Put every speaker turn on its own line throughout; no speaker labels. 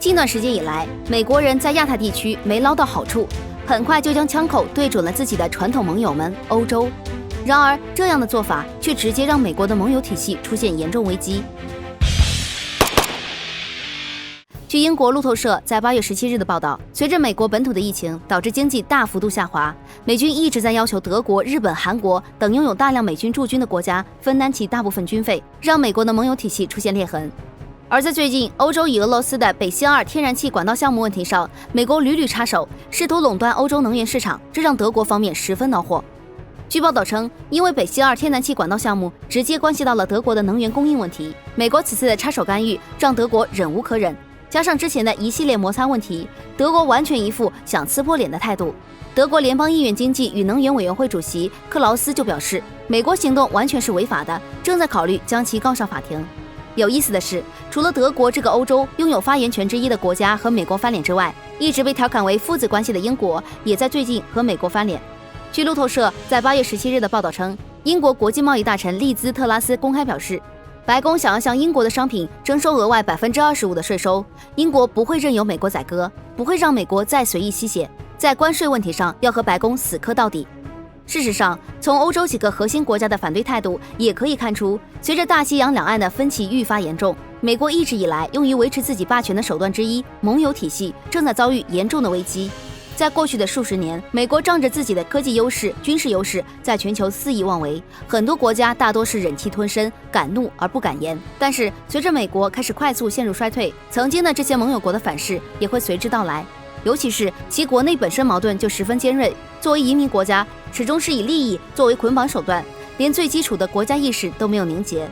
近段时间以来，美国人在亚太地区没捞到好处，很快就将枪口对准了自己的传统盟友们欧洲。然而，这样的做法却直接让美国的盟友体系出现严重危机。据英国路透社在8月17日的报道，随着美国本土的疫情导致经济大幅度下滑，美军一直在要求德国、日本、韩国等拥有大量美军驻军的国家分担其大部分军费，让美国的盟友体系出现裂痕。而在最近，欧洲与俄罗斯的北溪2天然气管道项目问题上，美国屡屡插手，试图垄断欧洲能源市场，这让德国方面十分恼火。据报道称，因为北溪2天然气管道项目直接关系到了德国的能源供应问题，美国此次的插手干预让德国忍无可忍，加上之前的一系列摩擦问题，德国完全一副想撕破脸的态度。德国联邦议院经济与能源委员会主席克劳斯就表示，美国行动完全是违法的，正在考虑将其告上法庭。有意思的是，除了德国这个欧洲拥有发言权之一的国家和美国翻脸之外，一直被调侃为父子关系的英国也在最近和美国翻脸。据路透社在8月17日的报道称，英国国际贸易大臣利兹特拉斯公开表示，白宫想要向英国的商品征收额外25%的税收，英国不会任由美国宰割，不会让美国再随意吸血，在关税问题上要和白宫死磕到底。事实上，从欧洲几个核心国家的反对态度也可以看出，随着大西洋两岸的分歧愈发严重，美国一直以来用于维持自己霸权的手段之一盟友体系正在遭遇严重的危机。在过去的数十年，美国仗着自己的科技优势、军事优势，在全球肆意妄为，很多国家大多是忍气吞声，敢怒而不敢言。但是，随着美国开始快速陷入衰退，曾经的这些盟友国的反噬也会随之到来。尤其是其国内本身矛盾就十分尖锐，作为移民国家，始终是以利益作为捆绑手段，连最基础的国家意识都没有凝结。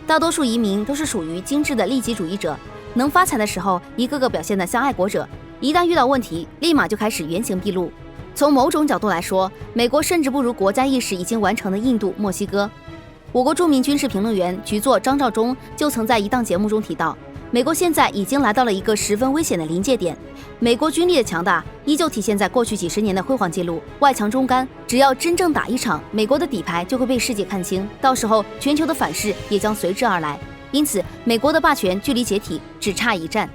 大多数移民都是属于精致的利己主义者，能发财的时候，一个个表现得像爱国者，一旦遇到问题，立马就开始原形毕露。从某种角度来说，美国甚至不如国家意识已经完成的印度、墨西哥。我国著名军事评论员局座张召忠就曾在一档节目中提到，美国现在已经来到了一个十分危险的临界点。美国军力的强大依旧体现在过去几十年的辉煌记录，外强中干，只要真正打一场，美国的底牌就会被世界看清，到时候全球的反噬也将随之而来。因此，美国的霸权距离解体只差一战。